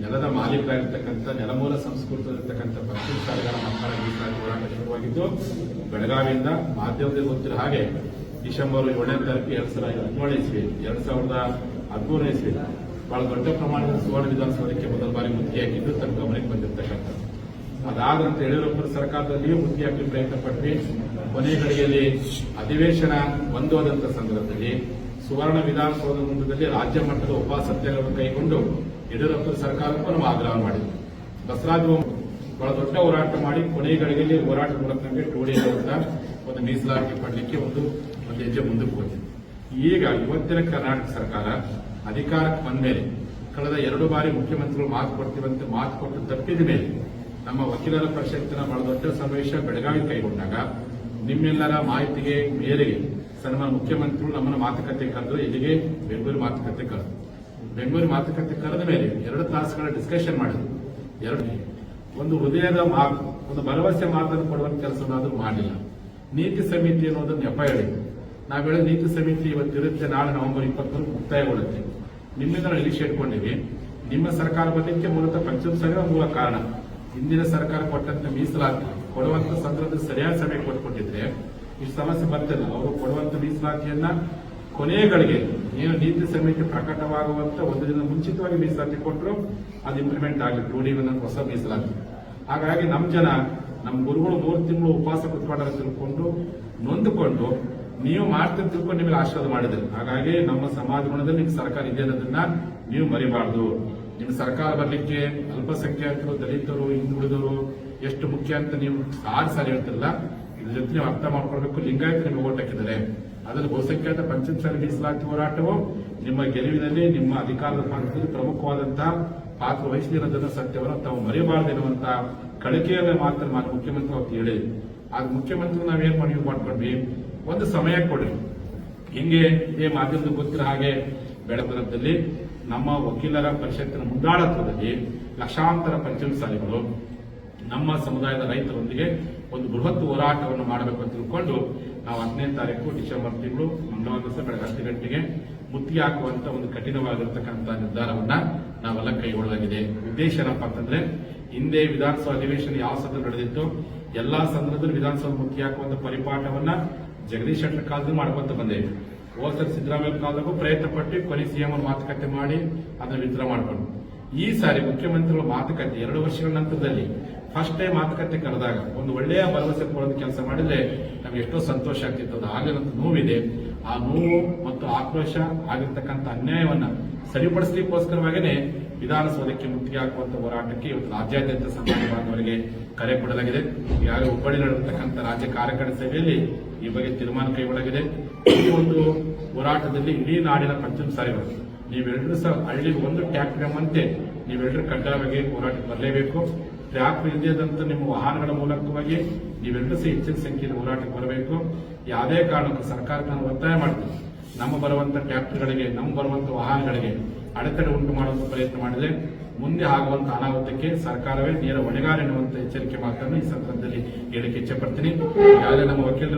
ನೆಲದ ಮಾಲೀಕರಾಗಿರ್ತಕ್ಕಂಥ ನೆಲಮೂಲ ಸಂಸ್ಕೃತದಲ್ಲಿರ್ತಕ್ಕಂಥ ಪಂಚಾಯತ್ ಶಾಲೆಗಳ ಮಕ್ಕಳ ಮೀಸಲಾತಿ ಹೋರಾಟ ಶುರುವಾಗಿದ್ದು ಬೆಳಗಾವಿಯಿಂದ ಮಾಧ್ಯಮದಲ್ಲಿ ಗೊತ್ತಿರೋ ಹಾಗೆ ಡಿಸೆಂಬರ್ 7ನೇ ತಾರೀಕು 2017 ಇಸ್ವಿ 2013 ಇಸ್ವಿ ಬಹಳ ದೊಡ್ಡ ಪ್ರಮಾಣದ ಸುವರ್ಣ ವಿಧಾನಸೌಧಕ್ಕೆ ಮೊದಲ ಬಾರಿ ಮುತ್ತಿಗೆ ಹಾಕಿದ್ದು ತನ್ನ ಗಮನಕ್ಕೆ ಬಂದಿರತಕ್ಕಂಥದ್ದು. ಅದಾದ ನಂತರ ಯಡಿಯೂರಪ್ಪ ಸರ್ಕಾರದಲ್ಲಿಯೂ ಮುತ್ತಿಗೆ ಹಾಕಿ ಪ್ರಯತ್ನ ಪಟ್ವಿ. ಕೊನೆ ಗಳಿಗೆಯಲ್ಲಿ ಅಧಿವೇಶನ ಬಂದೋದಂತ ಸಂದರ್ಭದಲ್ಲಿ ಸುವರ್ಣ ವಿಧಾನಸೌಧ ಮುಂದದಲ್ಲಿ ರಾಜ್ಯ ಮಟ್ಟದ ಉಪಸತ್ಯಾಗ್ರಹವನ್ನು ಕೈಗೊಂಡು ಯಡಿಯೂರಪ್ಪ ಸರ್ಕಾರಕ್ಕೂ ನಾವು ಆಗ್ರಹ ಮಾಡಿದ್ವಿ. ಬಸವರಾಜ ಬಹಳ ದೊಡ್ಡ ಹೋರಾಟ ಮಾಡಿ ಕೊನೆ ಗಳಿಗೆಯಲ್ಲಿ ಹೋರಾಟ ಮೂಲಕ ನಮಗೆ ಟೋಡಿ ಅಂತ ಒಂದು ಮೀಸಲಾತಿ ಪಡಲಿಕ್ಕೆ ಒಂದು ಹೆಜ್ಜೆ ಮುಂದಕ್ಕೆ ಹೋಗಿದೆ. ಈಗ ಇವತ್ತಿನ ಕರ್ನಾಟಕ ಸರ್ಕಾರ ಅಧಿಕಾರಕ್ಕೆ ಬಂದ ಮೇಲೆ ಕಳೆದ 2 ಬಾರಿ ಮುಖ್ಯಮಂತ್ರಿಗಳು ಮಾತು ಕೊಡ್ತೀವಂತೆ ಮಾತು ಕೊಟ್ಟು ತಪ್ಪಿದ ಮೇಲೆ ನಮ್ಮ ವಕೀಲರ ಪರಿಷತ್ತಿನ ಬಹಳ ದೊಡ್ಡ ಸಮಾವೇಶ ಬೆಳಗಾವಿ ಕೈಗೊಂಡಾಗ ನಿಮ್ಮೆಲ್ಲರ ಮಾಹಿತಿಗೆ ಮೇರೆಗೆ ಸನ್ಮಾನ ಮುಖ್ಯಮಂತ್ರಿಗಳು ನಮ್ಮನ್ನು ಮಾತುಕತೆ ಕರೆದು ಇಲ್ಲಿಗೆ ಬೆಂಗಳೂರು ಮಾತುಕತೆ ಕರೆದು ಬೆಂಗಳೂರು ಮಾತುಕತೆ ಕರೆದ ಮೇಲೆ 2 ತಾಸುಗಳ ಡಿಸ್ಕಷನ್ ಮಾಡಿದ್ರು. ಒಂದು ಹೃದಯದ ಮಾತು, ಒಂದು ಭರವಸೆ ಮಾತನ್ನು ಕೊಡುವಂತ ಕೆಲಸನಾದ್ರೂ ಮಾಡಲಿಲ್ಲ. ನೀತಿ ಸಮಿತಿ ಅನ್ನೋದನ್ನು ನೆಪ ಹೇಳಿದ್ರು. ನಾವು ಹೇಳಿದ ನೀತಿ ಸಮಿತಿ ಇವತ್ತಿರುತ್ತೆ, ನಾಳೆ ನವೆಂಬರ್ 20 ಮುಕ್ತಾಯಗೊಳ್ಳುತ್ತೆ. ನಿಮ್ಮಿಂದ ನಾವು ನಿರೀಕ್ಷೆ ಇಟ್ಕೊಂಡಿವಿ. ನಿಮ್ಮ ಸರ್ಕಾರ ಬರಲಿಕ್ಕೆ ಮೂಲತಃ ಪಂಚಾಯತ್ ಸಭೆ ಮೂಲ ಕಾರಣ. ಹಿಂದಿನ ಸರ್ಕಾರ ಕೊಟ್ಟಂತ ಮೀಸಲಾತಿ ಕೊಡುವಂತ ಸಂದರ್ಭದಲ್ಲಿ ಸರಿಯಾದ ಸಮಯ ಕೊಟ್ಕೊಂಡಿದ್ರೆ ಈ ಸಮಸ್ಯೆ ಬರ್ತಿಲ್ಲ. ಅವರು ಕೊಡುವಂತ ಮೀಸಲಾತಿಯನ್ನ ಕೊನೆಗಳಿಗೆ ಏನು ನೀತಿ ಸಮಿತಿ ಪ್ರಕಟವಾಗುವಂತ ಒಂದು ದಿನ ಮುಂಚಿತವಾಗಿ ಮೀಸಲಾತಿ ಕೊಟ್ಟರು ಅದು ಇಂಪ್ಲಿಮೆಂಟ್ ಆಗಲಿ. 2D ಹೊಸ ಮೀಸಲಾತಿ. ಹಾಗಾಗಿ ನಮ್ಮ ಜನ, ನಮ್ಮ ಗುರುಗಳು 3 ತಿಂಗಳು ಉಪವಾಸ ಕುತ್ಕೊಂಡ್ರೆ ತಿಳ್ಕೊಂಡು ನೊಂದುಕೊಂಡು ನೀವು ಮಾಡ್ತೀನಿ ತಿಳ್ಕೊಂಡು ನಿಮಗೆ ಆಶೀರ್ವಾದ ಮಾಡಿದ್ರಿ. ಹಾಗಾಗಿ ನಮ್ಮ ಸಮಾಜ ಗುಣದಲ್ಲಿ ನಿಮ್ಗೆ ಸರ್ಕಾರ ಇದೆ ಅನ್ನೋದನ್ನ ನೀವು ಮರಿಬಾರ್ದು. ನಿಮ್ಮ ಸರ್ಕಾರ ಬರ್ಲಿಕ್ಕೆ ಅಲ್ಪಸಂಖ್ಯಾತರು, ದಲಿತರು, ಹಿಂದುಳಿದವರು ಎಷ್ಟು ಮುಖ್ಯ ಅಂತ ನೀವು ಸಾರಿ ಹೇಳ್ತಿರಲ್ಲ. ಇದ್ರ ಜೊತೆ ನೀವು ಅರ್ಥ ಮಾಡ್ಕೊಳ್ಬೇಕು. ಲಿಂಗಾಯತ ನಿಮಗೆ ಓಟ್ ಹಾಕಿದ್ದಾರೆ. ಅದರಲ್ಲಿ ಬಹುಸಂಖ್ಯಾತ ಪಂಚಾಯತ್ ಶಾಲೆ ಮೀಸಲಾತಿ ಹೋರಾಟವು ನಿಮ್ಮ ಗೆಲುವಿನಲ್ಲಿ, ನಿಮ್ಮ ಅಧಿಕಾರದ ಪಾತ್ರದಲ್ಲಿ ಪ್ರಮುಖವಾದಂತಹ ಪಾತ್ರ ವಹಿಸಿರೋದನ್ನ ಸತ್ಯವನ್ನು ತಾವು ಮರೆಯಬಾರದು ಎನ್ನುವಂತ ಕಳಿಕೆಯ ಮಾತನ್ನು ಮುಖ್ಯಮಂತ್ರಿ ಅವತ್ತು ಹೇಳಿದ್ರು. ಆಗ ಮುಖ್ಯಮಂತ್ರಿ ನಾವೇನ್ ಮಾಡ್ಕೊಂಡ್ವಿ, ಒಂದು ಸಮಯ ಕೊಡ್ರಿ. ಹಿಂಗೆ ಇದೇ ಮಾಧ್ಯಮದ ಗೊತ್ತಿರೋ ಹಾಗೆ ಬೆಳಗಾವಿಯಲ್ಲಿ ನಮ್ಮ ವಕೀಲರ ಪರಿಷತ್ತಿನ ಮುಂದಾಳತ್ವದಲ್ಲಿ ಲಕ್ಷಾಂತರ ಪಂಚಾಯತ್ ಶಾಲೆಗಳು ನಮ್ಮ ಸಮುದಾಯದ ರೈತರೊಂದಿಗೆ ಒಂದು ಬೃಹತ್ ಹೋರಾಟವನ್ನು ಮಾಡಬೇಕು ಅಂತ ತಿಳ್ಕೊಂಡು ನಾವು 10ನೇ ತಾರೀಕು ಡಿಸೆಂಬರ್ ತಿಂಗಳು ಮಂಗಳವಾರ ದಿವಸ ಬೆಳಗ್ಗೆ 10 ಗಂಟೆಗೆ ಮುತ್ತಿಗೆ ಹಾಕುವಂತ ಒಂದು ಕಠಿಣವಾಗಿರ್ತಕ್ಕಂಥ ನಿರ್ಧಾರವನ್ನ ನಾವೆಲ್ಲ ಕೈಗೊಳ್ಳಲಾಗಿದೆ. ಉದ್ದೇಶ ಏನಪ್ಪ ಅಂತಂದ್ರೆ, ಹಿಂದೆ ವಿಧಾನಸಭಾ ಅಧಿವೇಶನ ಯಾವ ಸಂದರ್ಭ ನಡೆದಿತ್ತು, ಎಲ್ಲಾ ಸಂದರ್ಭದಲ್ಲಿ ವಿಧಾನಸಭಾ ಮುತ್ತಿಗೆ ಹಾಕುವಂತ ಪರಿಪಾಠವನ್ನ ಜಗದೀಶ್ ಶೆಟ್ಟರ್ ಕಾಲದಲ್ಲಿ ಮಾಡ್ಕೊಂತ ಬಂದೇವೆ. ಹೋದ ಸಿದ್ದರಾಮಯ್ಯ ಕಾಲದಾಗೂ ಪ್ರಯತ್ನ ಪಟ್ಟು ಕೊನೆ ಸಿಎಂ ಮಾತುಕತೆ ಮಾಡಿ ಅದನ್ನ ವಿತ್ಡ್ರಾ ಮಾಡ್ಕೊಂಡು ಈ ಸಾರಿ ಮುಖ್ಯಮಂತ್ರಿಗಳ ಮಾತುಕತೆ 2 ವರ್ಷಗಳ ನಂತರದಲ್ಲಿ ಫಸ್ಟ್ ಟೈಮ್ ಮಾತುಕತೆ ಕರೆದಾಗ ಒಂದು ಒಳ್ಳೆಯ ಭರವಸೆ ಕೊಡೋದು ಕೆಲಸ ಮಾಡಿದ್ರೆ ನಮ್ಗೆ ಎಷ್ಟೋ ಸಂತೋಷ ಆಗ್ತಿತ್ತು. ಅದು ಆಗಲಿಲ್ಲ ನೋವಿದೆ. ಆ ನೋವು ಮತ್ತು ಆಕ್ರೋಶ ಆಗಿರ್ತಕ್ಕಂಥ ಅನ್ಯಾಯವನ್ನ ಸರಿಪಡಿಸಲಿಕ್ಕೋಸ್ಕರವಾಗೇ ವಿಧಾನಸೌಧಕ್ಕೆ ಮುತ್ತಿಗೆ ಹಾಕುವಂತ ಹೋರಾಟಕ್ಕೆ ಇವತ್ತು ರಾಜ್ಯಾದ್ಯಂತ ಸಮಾಜ ಬಾಂಧವರಿಗೆ ಕರೆ ಕೊಡಲಾಗಿದೆ. ಈಗಾಗಲೇ ಹುಬ್ಬಳ್ಳಿ ನಡೆದಿರ್ತಕ್ಕಂಥ ರಾಜ್ಯ ಕಾರ್ಯಕಾರಿಣಿ ಸಭೆಯಲ್ಲಿ ಈ ಬಗ್ಗೆ ತೀರ್ಮಾನ ಕೈಗೊಳ್ಳಲಾಗಿದೆ. ಈ ಒಂದು ಹೋರಾಟದಲ್ಲಿ ಇಡೀ ನಾಡಿನ ಪಂಚಾಯತ್ ಶಾಲೆಗಳು ನೀವೆಲ್ಲರೂ ಸಹ ಹಳ್ಳಿಗೆ ಒಂದು ಟ್ಯಾಕ್ಟರ್ ಎಂಬಂತೆ ನೀವೆಲ್ಲರೂ ಕಡ್ಡಾಯವಾಗಿ ಹೋರಾಟಕ್ಕೆ ಬರಲೇಬೇಕು. ಟ್ಯಾಕ್ಟರ್ ಇಲ್ಲದಂತ ನಿಮ್ಮ ವಾಹನಗಳ ಮೂಲಕವಾಗಿ ನೀವೆಲ್ಲರೂ ಸಹ ಹೆಚ್ಚಿನ ಸಂಖ್ಯೆಯಲ್ಲಿ ಹೋರಾಟಕ್ಕೆ ಬರಬೇಕು. ಯಾವುದೇ ಕಾರಣಕ್ಕೂ ಸರ್ಕಾರಕ್ಕೆ ನಾನು ಒತ್ತಾಯ ಮಾಡ್ತೀನಿ, ನಮ್ಮ ಬರುವಂತ ಟ್ಯಾಕ್ಟರ್ಗಳಿಗೆ, ನಮ್ಮ ಬರುವಂತ ವಾಹನಗಳಿಗೆ ಅಡೆತಡೆ ಉಂಟು ಮಾಡುವಂತ ಪ್ರಯತ್ನ ಮಾಡಿದ್ರೆ ಮುಂದೆ ಆಗುವಂತ ಅನಾಹುತಕ್ಕೆ ಸರ್ಕಾರವೇ ನೇರ ಹೊಣೆಗಾರ ಎನ್ನುವಂತ ಎಚ್ಚರಿಕೆ ಮಾತನ್ನು ಈ ಸಂದರ್ಭದಲ್ಲಿ ಹೇಳಿಕೆ ಇಚ್ಛೆ ಪಡ್ತೀನಿ. ಈಗಾಗಲೇ ನಮ್ಮ ವಕೀಲರು